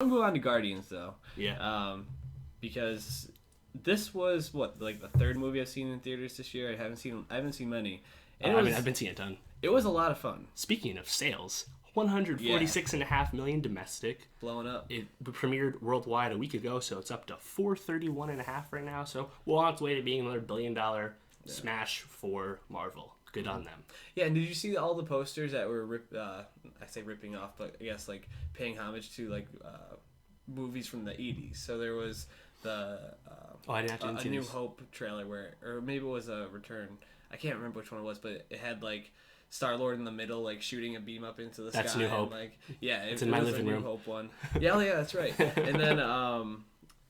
I'm going on to Guardians though. Yeah. Because this was like the third movie I've seen in theaters this year. I haven't seen many. And I've been seeing a ton. It was a lot of fun. Speaking of sales, 146.5 million domestic. Blowing up. It premiered worldwide a week ago, so it's up to 431.5 right now. So we're on its way to being another $1 billion smash for Marvel. Good on them. Yeah, and did you see all the posters that were ripping off, but I guess like paying homage to like movies from the 80s. So there was the I didn't have to A New Hope trailer or maybe it was a Return. I can't remember which one it was, but it had like Star-Lord in the middle, like shooting a beam up into the sky. That's New Hope. And, like, yeah, it's in my living room. New Hope one. Yeah, that's right. And then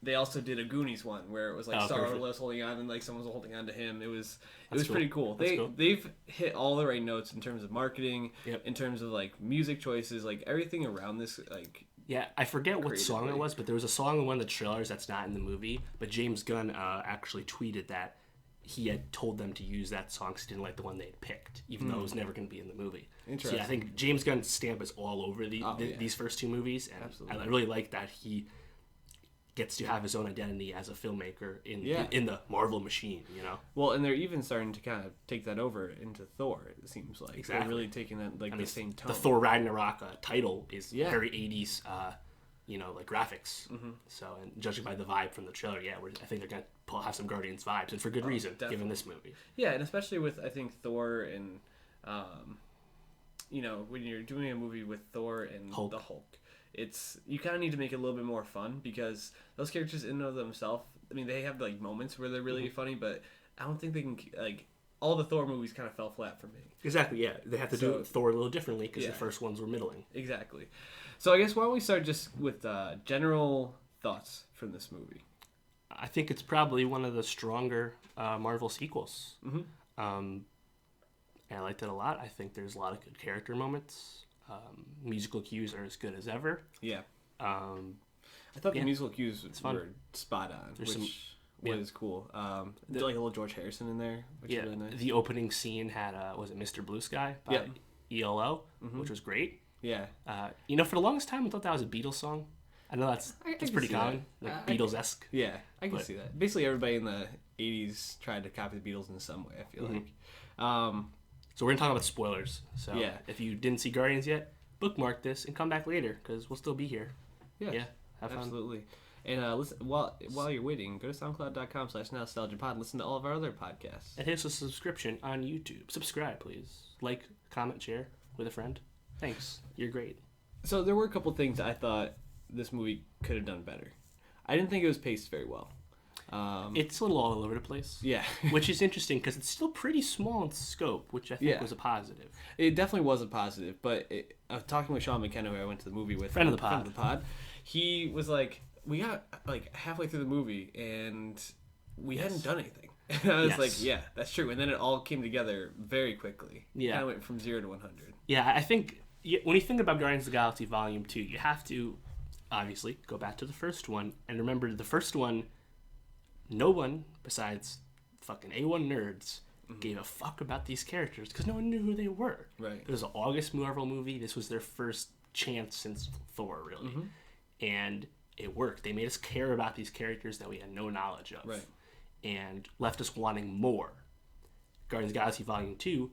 they also did a Goonies one where it was like Star-Lord was holding on and like someone was holding on to him. It was cool. Pretty cool. They've hit all the right notes in terms of marketing, in terms of like music choices, like everything around this like. Yeah, I forget what song it was, but there was a song in one of the trailers that's not in the movie. But James Gunn actually tweeted that he had told them to use that song because he didn't like the one they had picked, even though it was never going to be in the movie. Interesting. So yeah, I think James Gunn's stamp is all over these first two movies, and I really like that he gets to have his own identity as a filmmaker in the Marvel machine, you know? Well, and they're even starting to kind of take that over into Thor, it seems like. Exactly. They're really taking that, like, the same tone. The Thor Ragnarok title is very 80s, like graphics. Mm-hmm. So, and judging by the vibe from the trailer, I think they're going to have some Guardians vibes, and for good reason, given this movie. Yeah, and especially with, I think, Thor and, when you're doing a movie with Thor and the Hulk, you kind of need to make it a little bit more fun because those characters in and of themselves, I mean, they have like moments where they're really funny, but I don't think they can like all the Thor movies kind of fell flat for me. Exactly, yeah. They have to do Thor a little differently because the first ones were middling. Exactly. So I guess why don't we start just with general thoughts from this movie? I think it's probably one of the stronger Marvel sequels. Mm-hmm. And I liked it a lot. I think there's a lot of good character moments. Musical cues are as good as ever. Yeah. I thought the musical cues were spot on, was cool. Like a little George Harrison in there, which is really nice. The opening scene had, was it Mr. Blue Sky by ELO, which was great. Yeah. For the longest time, I thought that was a Beatles song. I know that's pretty common, like Beatles-esque. Yeah, I can see that. Basically, everybody in the 80s tried to copy the Beatles in some way, I feel like. So we're going to talk about spoilers. So if you didn't see Guardians yet, bookmark this and come back later because we'll still be here. Yeah, have fun. Absolutely. And listen, while you're waiting, go to soundcloud.com/nostalgiapod and listen to all of our other podcasts. And hit us a subscription on YouTube. Subscribe, please. Like, comment, share with a friend. Thanks. You're great. So there were a couple things I thought this movie could have done better. I didn't think it was paced very well. It's a little all over the place. Yeah. Which is interesting because it's still pretty small in scope, which I think was a positive. It definitely was a positive, but talking with Sean McKenna, who I went to the movie with, friend of the pod, he was like, we got like halfway through the movie and we hadn't done anything. And I was like, yeah, that's true. And then it all came together very quickly. Yeah. It kind of went from 0 to 100. Yeah, I think when you think about Guardians of the Galaxy Volume 2, you have to obviously go back to the first one and remember the first one. No one besides fucking A1 nerds gave a fuck about these characters because no one knew who they were. Right. It was an August Marvel movie. This was their first chance since Thor, really. Mm-hmm. And it worked. They made us care about these characters that we had no knowledge of. Right. And left us wanting more. Guardians of the Galaxy Volume 2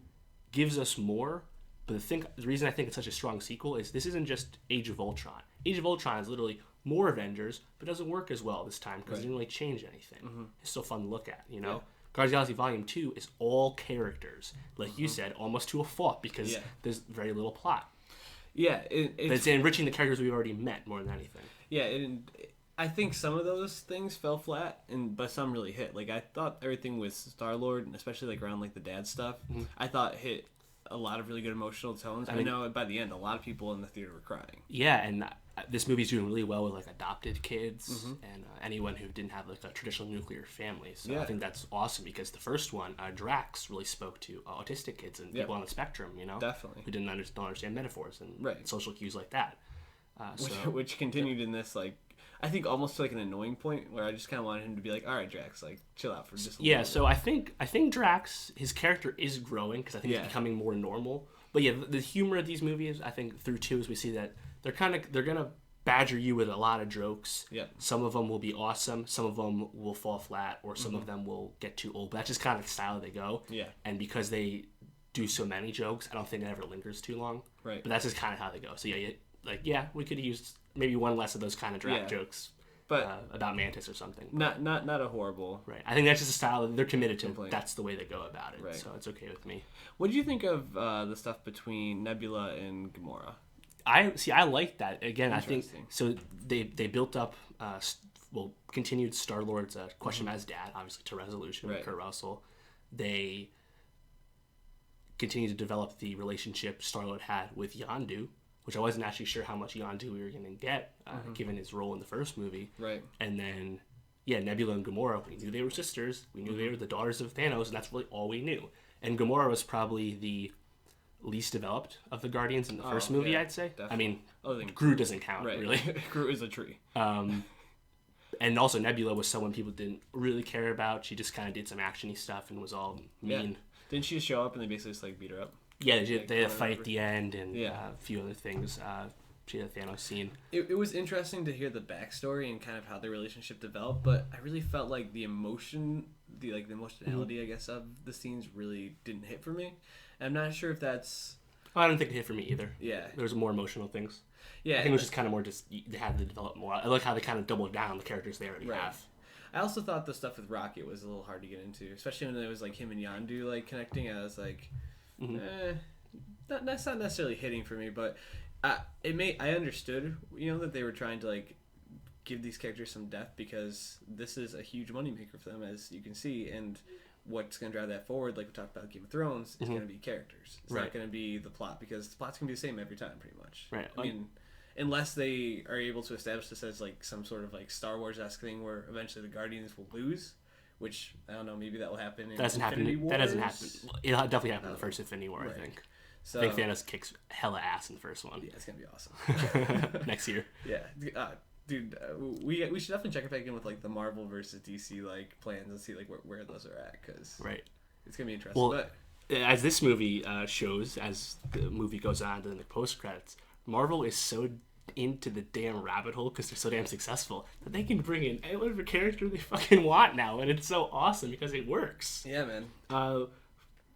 gives us more, but the reason I think it's such a strong sequel is this isn't just Age of Ultron. Age of Ultron is literally more Avengers, but doesn't work as well this time because it didn't really change anything. Mm-hmm. It's still fun to look at, you know? Yeah. Guardians of the Galaxy Volume 2 is all characters. Like you said, almost to a fault because there's very little plot. Yeah. It's enriching the characters we've already met more than anything. Yeah, I think some of those things fell flat, but some really hit. Like, I thought everything with Star-Lord, and especially like around like the dad stuff, I thought hit a lot of really good emotional tones. I know by the end, a lot of people in the theater were crying. Yeah, and this movie's doing really well with like adopted kids and anyone who didn't have like a traditional nuclear family. So I think that's awesome because the first one, Drax, really spoke to autistic kids and people on the spectrum, you know, definitely, who didn't understand metaphors and social cues like that. Which continued in this like. I think almost to like an annoying point where I just kind of wanted him to be like, all right, Drax, like chill out for just a little bit. So I think Drax, his character is growing because I think he's becoming more normal. But yeah, the humor of these movies, I think through 2 is we see that they're gonna badger you with a lot of jokes. Yep. Some of them will be awesome. Some of them will fall flat, or some of them will get too old. But that's just kind of the style they go. Yeah. And because they do so many jokes, I don't think it ever lingers too long. Right. But that's just kind of how they go. So yeah, we could use maybe one less of those kind of draft jokes. But about Mantis or something. Not a horrible. Right. I think that's just a style that they're committed to. Complaint. That's the way they go about it. Right. So it's okay with me. What do you think of the stuff between Nebula and Gamora? I like that. Again, I think so. They built up, continued Star-Lord's question as dad, obviously, to resolution with Kurt Russell. They continued to develop the relationship Star-Lord had with Yondu, which I wasn't actually sure how much Yondu we were going to get, given his role in the first movie. Right. And then, Nebula and Gamora, we knew they were sisters. We knew they were the daughters of Thanos, and that's really all we knew. And Gamora was probably the least developed of the Guardians in the first movie, I'd say. Definitely. I mean, Groot doesn't count, really. Groot is a tree. And also Nebula was someone people didn't really care about. She just kind of did some action-y stuff and was all mean. Yeah. Didn't she just show up and they basically just beat her up? Yeah, they had a fight at the end and a few other things. She had a Thanos scene. It was interesting to hear the backstory and kind of how their relationship developed, but I really felt like the emotionality, I guess, of the scenes really didn't hit for me. I'm not sure if that's... I don't think it hit for me either. Yeah. There was more emotional things. Yeah. I think it was just kind of more they had to develop more. I like how they kind of doubled down on the characters they already have. I also thought the stuff with Rocket was a little hard to get into, especially when it was like him and Yondu like connecting. I was like, that's not necessarily hitting for me, but I understood, that they were trying to like give these characters some depth because this is a huge moneymaker for them, as you can see, and what's going to drive that forward, like we talked about Game of Thrones, is going to be characters. It's not going to be the plot, because the plot's going to be the same every time, pretty much. Right. I mean, unless they are able to establish this as like some sort of like Star Wars-esque thing where eventually the Guardians will lose, which, I don't know, maybe that will happen in Infinity War. That doesn't happen. It'll definitely happen in the first Infinity War, I think. So, I think Thanos kicks hella ass in the first one. Yeah, it's going to be awesome. Next year. Yeah. Dude, we should definitely check back in with like the Marvel versus DC like plans and see like where those are at, because it's gonna be interesting. Well, as this movie shows, as the movie goes on to the post credits, Marvel is so into the damn rabbit hole because they're so damn successful that they can bring in any whatever character they fucking want now, and it's so awesome because it works. Yeah, man.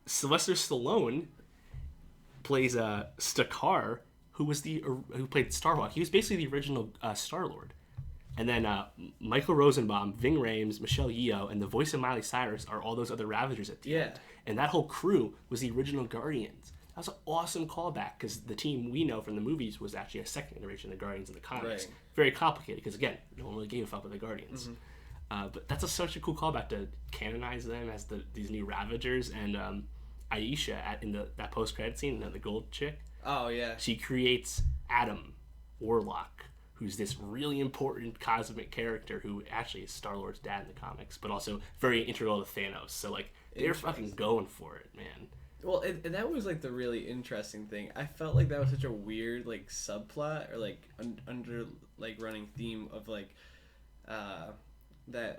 Sylvester Stallone plays Stakar, who played Starhawk. He was basically the original Star-Lord. And then Michael Rosenbaum, Ving Rhames, Michelle Yeoh, and the voice of Miley Cyrus are all those other Ravagers at the end. And that whole crew was the original Guardians. That was an awesome callback, because the team we know from the movies was actually a second iteration of the Guardians in the comics. Right. Very complicated, because again, no one really gave a fuck with the Guardians. But that's such a cool callback to canonize them as these new Ravagers. And Aisha in that post-credit scene, the gold chick. Oh, yeah. She creates Adam Warlock, who's this really important cosmic character who actually is Star-Lord's dad in the comics, but also very integral to Thanos. So, like, they're fucking going for it, man. Well, and that was, like, the really interesting thing. I felt like that was such a weird, like, subplot or, like, under, like, running theme of, like,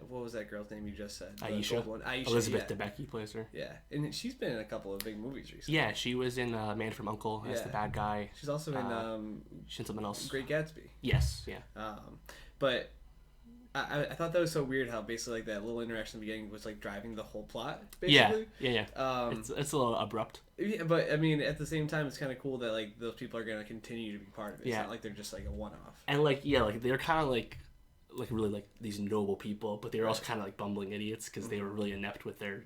what was that girl's name you just said? Aisha. Elizabeth Debicki plays her. Yeah, and she's been in a couple of big movies recently. Yeah, she was in Man from U.N.C.L.E. as the bad guy. She's also in she's in something else. Great Gatsby. Yes, yeah. But I thought that was so weird how basically like that little interaction in the beginning was like driving the whole plot. Basically. Yeah. It's a little abrupt. Yeah, but I mean, at the same time, it's kind of cool that like those people are gonna continue to be part of it. It's not like they're just like a one-off. And like they're kind of like really like these noble people, but they were also kind of like bumbling idiots because they were really inept with their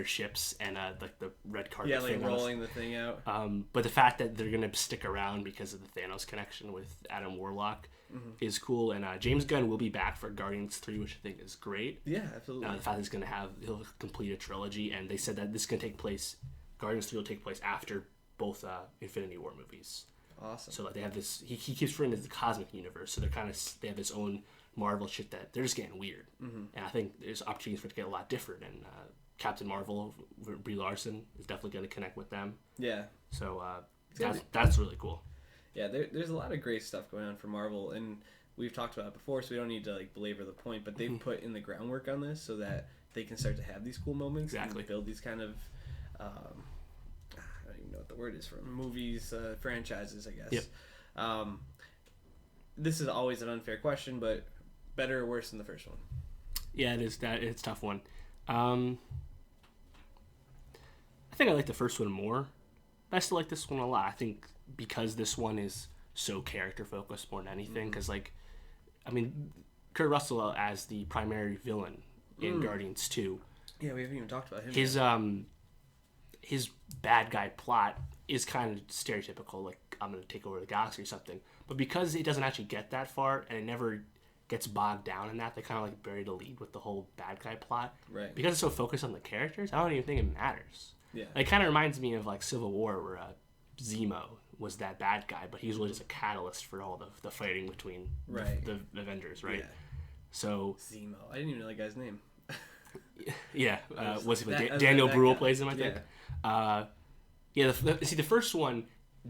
ships and like the red carpet. Yeah, like rolling the thing out. But the fact that they're gonna stick around because of the Thanos connection with Adam Warlock is cool. And James Gunn will be back for Guardians 3, which I think is great. Yeah, absolutely. The fact that he'll complete a trilogy, and they said that this is gonna take place. Guardians 3 will take place after both Infinity War movies. Awesome. So like they have this. He keeps referring to the cosmic universe. So they have this own Marvel shit that they're just getting weird, and I think there's opportunities for it to get a lot different. And Captain Marvel, Brie Larson, is definitely going to connect with them. Yeah. So that's really cool. Yeah, there's a lot of great stuff going on for Marvel, and we've talked about it before, so we don't need to like belabor the point. But they've put in the groundwork on this so that they can start to have these cool moments and build these kind of I don't even know what the word is for movies, franchises, I guess. Yep. this is always an unfair question, but better or worse than the first one? Yeah, it is. It's a tough one. I think I like the first one more. But I still like this one a lot. I think because this one is so character focused more than anything. Because Kurt Russell as the primary villain in Guardians 2. Yeah, we haven't even talked about him. His bad guy plot is kind of stereotypical, like I'm going to take over the galaxy or something. But because it doesn't actually get that far and it never gets bogged down in that, they kind of like bury the lead with the whole bad guy plot. Right. Because it's so focused on the characters, I don't even think it matters. Yeah. It kind of reminds me of like Civil War, where Zemo was that bad guy, but he was really just a catalyst for all the fighting between the Avengers, right? Yeah. So Zemo, I didn't even know that guy's name. Yeah, was it Daniel Bruhl plays him? I think. The first one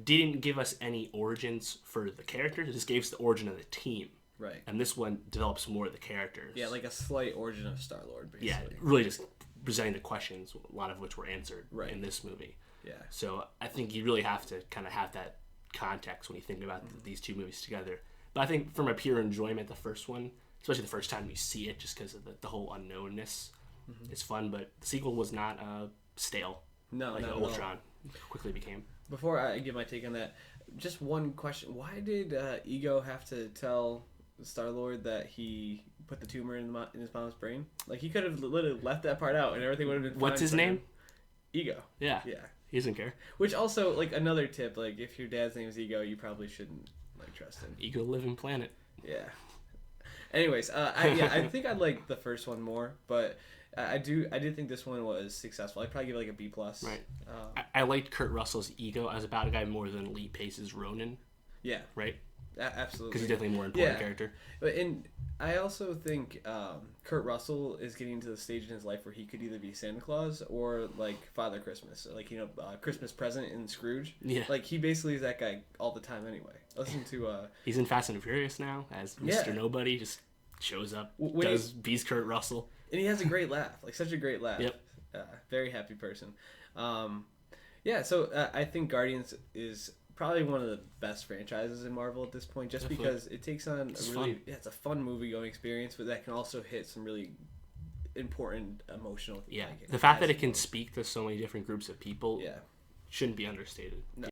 didn't give us any origins for the characters; it just gave us the origin of the team. Right. And this one develops more of the characters. Yeah, like a slight origin of Star-Lord, basically. Yeah, really just presenting the questions, a lot of which were answered in this movie. Yeah. So I think you really have to kind of have that context when you think about these two movies together. But I think from a pure enjoyment, the first one, especially the first time you see it, just because of the whole unknownness, is fun. But the sequel was not stale. No, like Ultron quickly became. Before I give my take on that, just one question: why did Ego have to tell Star-Lord that he put the tumor in his mom's brain? Like, he could have literally left that part out and everything would have been fine. What's his name? Ego. Yeah. He doesn't care. Which also, like, another tip, like, if your dad's name is Ego, you probably shouldn't, like, trust him. Ego living planet. Yeah. Anyways, I think I like the first one more, but I did think this one was successful. I'd probably give it like a B+. Right. I liked Kurt Russell's Ego as a bad guy more than Lee Pace's Ronin. Yeah. Right? Absolutely. Because he's definitely a more important character. And I also think Kurt Russell is getting to the stage in his life where he could either be Santa Claus or like Father Christmas, like Christmas Present in Scrooge. Yeah. Like, he basically is that guy all the time anyway. Listen to he's in Fast and Furious now as Mr. Nobody, just shows up, beats Kurt Russell, and he has a great laugh, like such a great laugh. Yep. Very happy person. So I think Guardians is probably one of the best franchises in Marvel at this point, just because it takes on it's a fun movie going experience, but that can also hit some really important emotional. Yeah, the fact that it can speak to so many different groups of people shouldn't be understated. No.